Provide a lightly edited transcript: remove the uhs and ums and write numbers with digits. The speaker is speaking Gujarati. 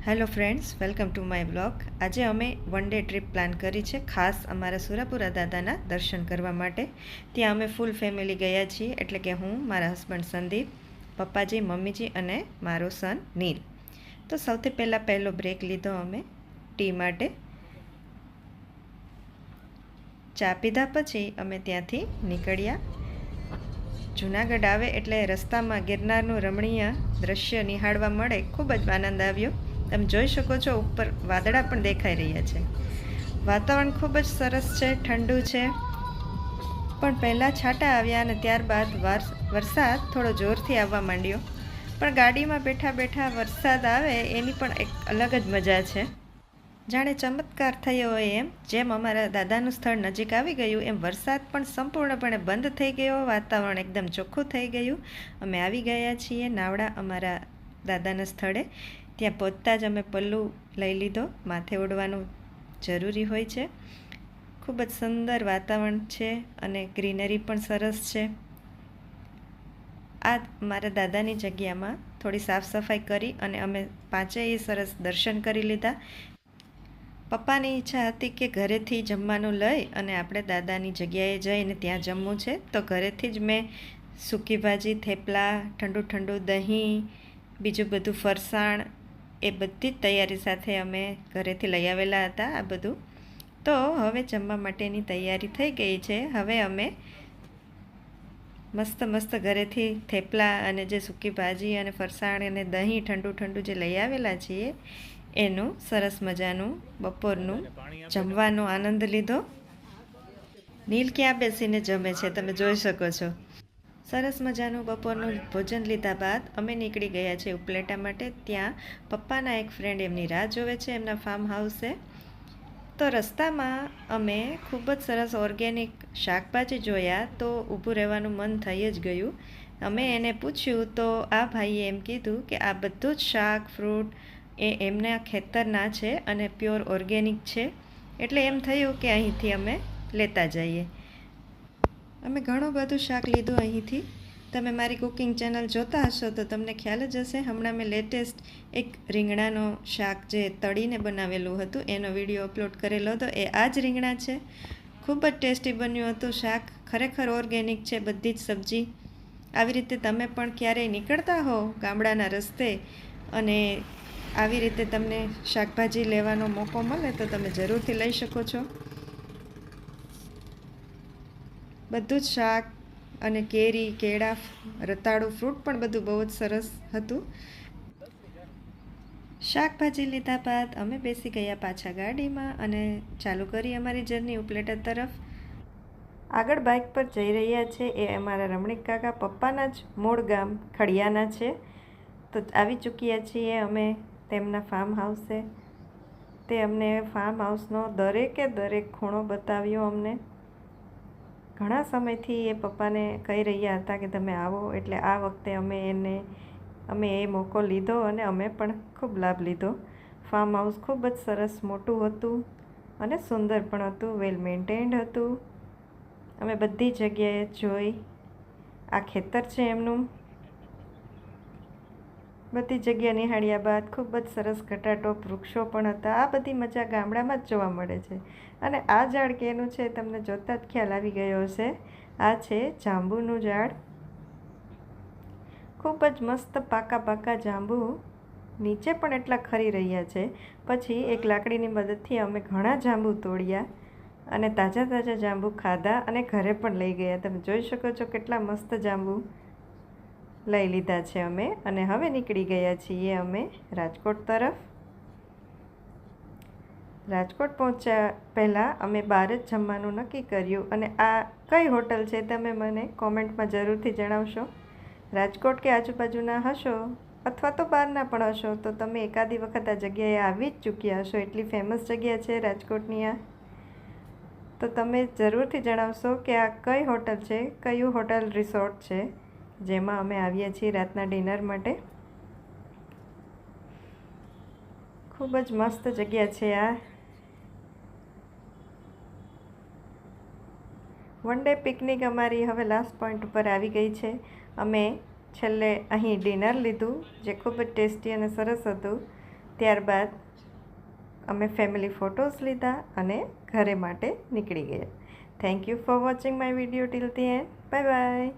Hello friends, welcome to my blog. આજે અમે વન ડે ટ્રીપ પ્લાન કરી છે, ખાસ અમારા સુરાપુરા દાદાના દર્શન કરવા માટે. ત્યાં અમે ફૂલ ફેમિલી ગયા છીએ, એટલે કે હું, મારા હસબન્ડ સંદીપ, પપ્પાજી, મમ્મીજી અને મારો સન નીલ. તો સૌથી પહેલાં પહેલો બ્રેક લીધો અમે ટી માટે. ચા પીધા પછી અમે ત્યાંથી નીકળ્યા. જૂનાગઢ આવે એટલે રસ્તામાં ગિરનારનું રમણીય દ્રશ્ય નિહાળવા મળે, ખૂબ જ આનંદ આવ્યો. તમે જોઈ શકો છો, ઉપર વાદળા પણ દેખાઈ રહ્યા છે. વાતાવરણ ખૂબ જ સરસ છે, ઠંડુ છે. પણ પહેલાં છાંટા આવ્યા અને ત્યારબાદ વરસાદ થોડો જોરથી આવવા માંડ્યો. પણ ગાડીમાં બેઠા બેઠા વરસાદ આવે એની પણ એક અલગ જ મજા છે. જાણે ચમત્કાર થયો હોય એમ. જેમ અમારા દાદાનું સ્થળ નજીક આવી ગયું એમ વરસાદ પણ સંપૂર્ણપણે બંધ થઈ ગયો. વાતાવરણ એકદમ ચોખ્ખું થઈ ગયું. અમે આવી ગયા છીએ નાવડા અમારા દાદાના સ્થળે. ત્યાં પહોંચતા જ અમે પલ્લું લઈ લીધો. માથે ઓઢવાનું જરૂરી હોય છે. ખૂબ જ સુંદર વાતાવરણ છે અને ગ્રીનરી પણ સરસ છે. આ મારા દાદાની જગ્યામાં થોડી સાફ સફાઈ કરી અને અમે પાંચેય સરસ દર્શન કરી લીધા. પપ્પાની ઈચ્છા હતી કે ઘરેથી જમવાનું લઈ અને આપણે દાદાની જગ્યાએ જઈને ત્યાં જમવું છે. તો ઘરેથી જ મેં સૂકી ભાજી, થેપલા, ઠંડુ ઠંડુ દહીં, બીજું બધું ફરસાણ, એ બધી જ તૈયારી સાથે અમે ઘરેથી લઈ આવેલા હતા આ બધું. તો હવે જમવા માટેની તૈયારી થઈ ગઈ છે. હવે અમે મસ્ત મસ્ત ઘરેથી થેપલા અને જે સૂકી ભાજી અને ફરસાણ અને દહીં ઠંડુ ઠંડુ જે લઈ આવેલા છીએ એનું સરસ મજાનું બપોરનું જમવાનો આનંદ લીધો. નીલ ક્યાં બેસીને જમે છે તમે જોઈ શકો છો. સરસ મજાનું બપોરનું ભોજન લીધા બાદ અમે નીકળી ગયા છે ઉપલેટા માટે. ત્યાં પપ્પાના એક ફ્રેન્ડ એમની રાહ જોવે છે એમના ફાર્મ હાઉસે. તો રસ્તામાં અમે ખૂબ જ સરસ ઓર્ગેનિક શાકભાજી જોયા તો ઊભું રહેવાનું મન થઈ જ ગયું. અમે એને પૂછ્યું તો આ ભાઈએ એમ કીધું કે આ બધું જ શાક ફ્રૂટ એ એમના ખેતરના છે અને પ્યોર ઓર્ગેનિક છે. એટલે એમ થયું કે અહીંથી અમે લેતા જઈએ. અમે ઘણું બધું શાક લીધું અહીંથી. તમે મારી કુકિંગ ચેનલ જોતા હશો તો તમને ખ્યાલ જ હશે. હમણાં મેં લેટેસ્ટ એક રીંગણાનો શાક જે તળીને બનાવેલું હતું એનો વિડીયો અપલોડ કરેલો હતો. એ આ જ રીંગણા છે. ખૂબ જ ટેસ્ટી બન્યું હતું શાક. ખરેખર ઓર્ગેનિક છે બધી જ સબ્જી. આવી રીતે તમે પણ ક્યારેય નીકળતા હો ગામડાના રસ્તે અને આવી રીતે તમને શાકભાજી લેવાનો મોકો મળે તો તમે જરૂરથી લઈ શકો છો. બધું જ શાક અને કેરી, કેળા, રતાળું, ફ્રૂટ પણ બધું બહુ જ સરસ હતું. શાકભાજી લીધા બાદ અમે બેસી ગયા પાછા ગાડીમાં અને ચાલુ કરી અમારી જર્ની ઉપલેટા તરફ. આગળ બાઇક પર જઈ રહ્યા છે એ અમારા રમણીક કાકા, પપ્પાના જ મૂળ ગામ ખડિયાના છે. તો આવી ચૂક્યા છીએ અમે તેમના ફાર્મ હાઉસે. તે અમને ફાર્મ હાઉસનો દરેકે દરેક ખૂણો બતાવ્યો અમને. ઘણા સમયથી એ પપ્પાને કહી રહ્યા હતા કે તમે આવો, એટલે આ વખતે અમે એ મોકો લીધો અને અમે પણ ખૂબ લાભ લીધો. ફાર્મ હાઉસ ખૂબ જ સરસ મોટું હતું અને સુંદર પણ હતું, વેલ મેન્ટેન્ડ હતું. અમે બધી જગ્યાએ જોઈ. આ ખેતર છે એમનું. બધી જગ્યા નિહાળ્યા બાદ ખૂબ જ સરસ ઘટાટોપ વૃક્ષો પણ હતા. આ બધી મજા ગામડામાં જ જોવા મળે છે. અને આ ઝાડ કેનું છે તમને જોતાં જ ખ્યાલ આવી ગયો હશે. આ છે જાંબુનું ઝાડ. ખૂબ જ મસ્ત પાકા પાકા જાંબુ નીચે પણ એટલા ખરી રહ્યા છે. પછી એક લાકડીની મદદથી અમે ઘણા જાંબુ તોડ્યા અને તાજા તાજા જાંબુ ખાધા અને ઘરે પણ લઈ ગયા. તમે જોઈ શકો છો કેટલા મસ્ત જાંબુ લઈ લીધા છે અમે. અને હવે નીકળી ગયા છીએ અમે રાજકોટ તરફ. રાજકોટ પહોંચ્યા પહેલાં અમે બહાર જ જમવાનું નક્કી કર્યું. અને આ કઈ હોટલ છે તમે મને કોમેન્ટમાં જરૂરથી જણાવશો. રાજકોટ કે આજુબાજુના હશો અથવા તો બહારના પણ હશો તો તમે એકાદી વખત આ જગ્યાએ આવી જ ચૂક્યા હશો. એટલી ફેમસ જગ્યા છે રાજકોટની આ. તો તમે જરૂરથી જણાવશો કે આ કઈ હોટલ છે, કયું હોટલ રિસોર્ટ છે જેમાં અમે આવ્યા છીએ રાતના ડિનર માટે. ખૂબ જ મસ્ત જગ્યા છે આ. વન ડે પિકનિક અમારી હવે લાસ્ટ પોઈન્ટ ઉપર આવી ગઈ છે. અમે છેલ્લે અહીં ડિનર લીધું જે ખૂબ જ ટેસ્ટી અને સરસ હતું. ત્યારબાદ અમે ફેમિલી ફોટોઝ લીધા અને ઘરે માટે નીકળી ગયા. Thank you for watching my video till the end. Bye by.